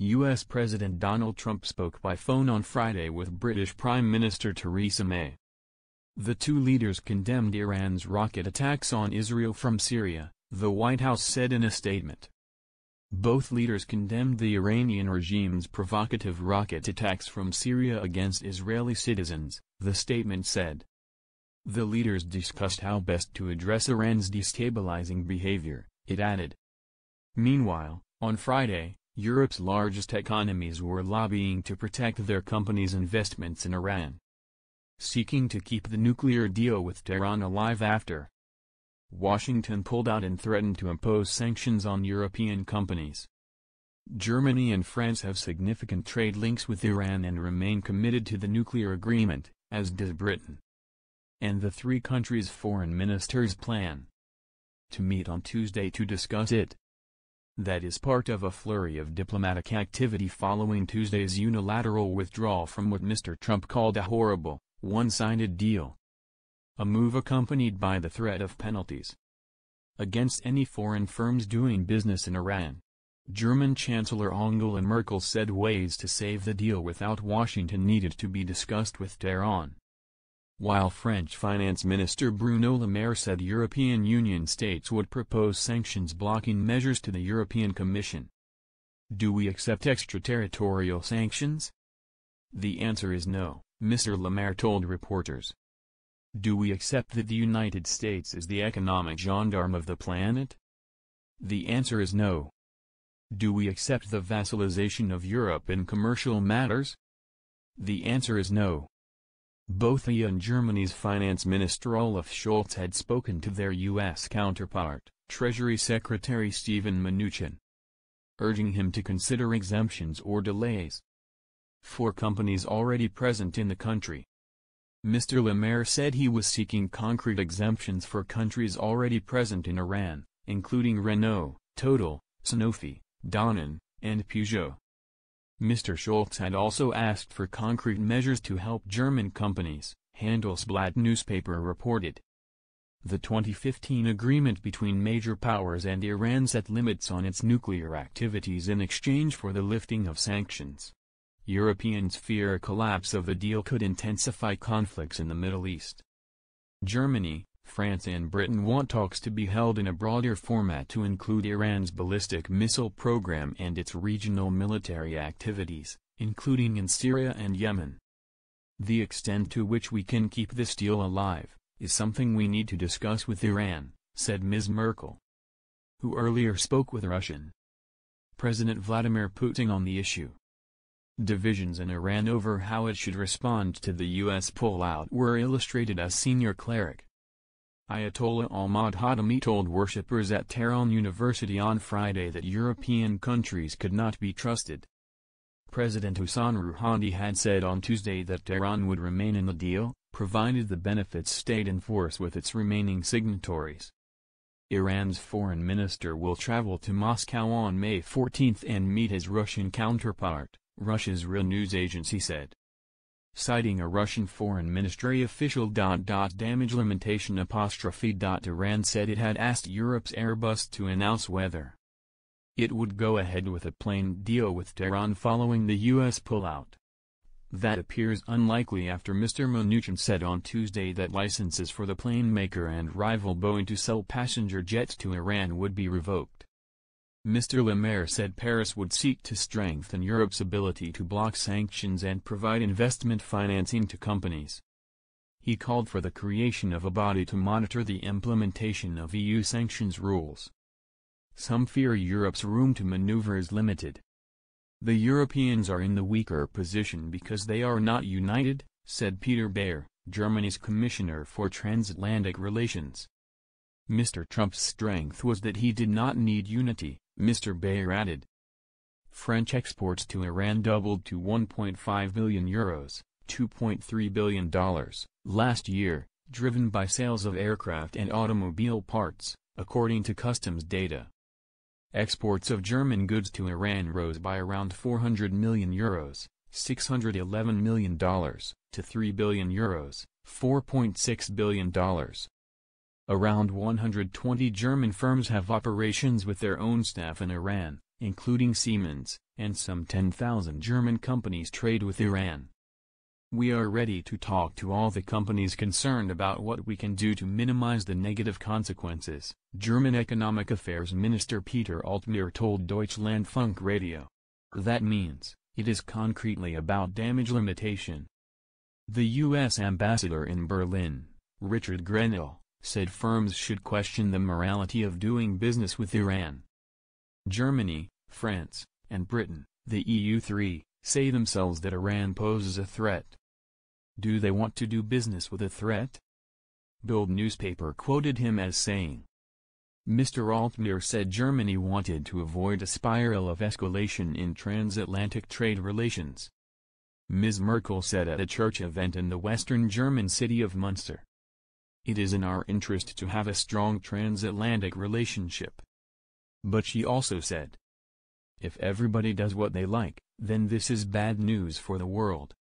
U.S. President Donald Trump spoke by phone on Friday with British Prime Minister Theresa May. The two leaders condemned Iran's rocket attacks on Israel from Syria, the White House said in a statement. Both leaders condemned the Iranian regime's provocative rocket attacks from Syria against Israeli citizens, the statement said. The leaders discussed how best to address Iran's destabilizing behavior, it added. Meanwhile, on Friday, Europe's largest economies were lobbying to protect their companies' investments in Iran, seeking to keep the nuclear deal with Tehran alive after Washington pulled out and threatened to impose sanctions on European companies. Germany and France have significant trade links with Iran and remain committed to the nuclear agreement, as does Britain. And the three countries' foreign ministers plan to meet on Tuesday to discuss it. That is part of a flurry of diplomatic activity following Tuesday's unilateral withdrawal from what Mr. Trump called a horrible, one-sided deal. A move accompanied by the threat of penalties against any foreign firms doing business in Iran. German Chancellor Angela Merkel said ways to save the deal without Washington needed to be discussed with Tehran. While French Finance Minister Bruno Le Maire said European Union states would propose sanctions blocking measures to the European Commission. Do we accept extraterritorial sanctions? The answer is no, Mr. Le Maire told reporters. Do we accept that the United States is the economic gendarme of the planet? The answer is no. Do we accept the vassalization of Europe in commercial matters? The answer is no. Both he and Germany's Finance Minister Olaf Scholz had spoken to their U.S. counterpart, Treasury Secretary Steven Mnuchin, urging him to consider exemptions or delays for companies already present in the country. Mr. Le Maire said he was seeking concrete exemptions for countries already present in Iran, including Renault, Total, Sanofi, Danone, and Peugeot. Mr. Scholz had also asked for concrete measures to help German companies, Handelsblatt newspaper reported. The 2015 agreement between major powers and Iran set limits on its nuclear activities in exchange for the lifting of sanctions. Europeans fear a collapse of the deal could intensify conflicts in the Middle East. Germany, France and Britain want talks to be held in a broader format to include Iran's ballistic missile program and its regional military activities, including in Syria and Yemen. The extent to which we can keep this deal alive is something we need to discuss with Iran, said Ms. Merkel, who earlier spoke with Russian President Vladimir Putin on the issue. Divisions in Iran over how it should respond to the U.S. pullout were illustrated as senior cleric Ayatollah Ahmad Khatami told worshippers at Tehran University on Friday that European countries could not be trusted. President Hassan Rouhani had said on Tuesday that Tehran would remain in the deal, provided the benefits stayed in force with its remaining signatories. Iran's foreign minister will travel to Moscow on May 14 and meet his Russian counterpart, Russia's RIA news agency said. Citing a Russian foreign ministry official. Damage limitation apostrophe. Iran said it had asked Europe's Airbus to announce whether it would go ahead with a plane deal with Tehran following the U.S. pullout. That appears unlikely after Mr. Mnuchin said on Tuesday that licenses for the plane maker and rival Boeing to sell passenger jets to Iran would be revoked. Mr. Le Maire said Paris would seek to strengthen Europe's ability to block sanctions and provide investment financing to companies. He called for the creation of a body to monitor the implementation of EU sanctions rules. Some fear Europe's room to maneuver is limited. The Europeans are in the weaker position because they are not united, said Peter Bayer, Germany's Commissioner for Transatlantic Relations. Mr. Trump's strength was that he did not need unity, Mr. Bayer added. French exports to Iran doubled to €1.5 billion, $2.3 billion, last year, driven by sales of aircraft and automobile parts, according to customs data. Exports of German goods to Iran rose by around €400 million, $611 million, to €3 billion, $4.6 billion. Around 120 German firms have operations with their own staff in Iran, including Siemens, and some 10,000 German companies trade with Iran. We are ready to talk to all the companies concerned about what we can do to minimize the negative consequences, German Economic Affairs Minister Peter Altmaier told Deutschlandfunk Radio. That means, it is concretely about damage limitation. The U.S. ambassador in Berlin, Richard Grenell, said firms should question the morality of doing business with Iran. Germany, France, and Britain, the EU3, say themselves that Iran poses a threat. Do they want to do business with a threat? Bild newspaper quoted him as saying. Mr. Altmaier said Germany wanted to avoid a spiral of escalation in transatlantic trade relations. Ms. Merkel said at a church event in the western German city of Munster. It is in our interest to have a strong transatlantic relationship. But she also said, if everybody does what they like, then this is bad news for the world.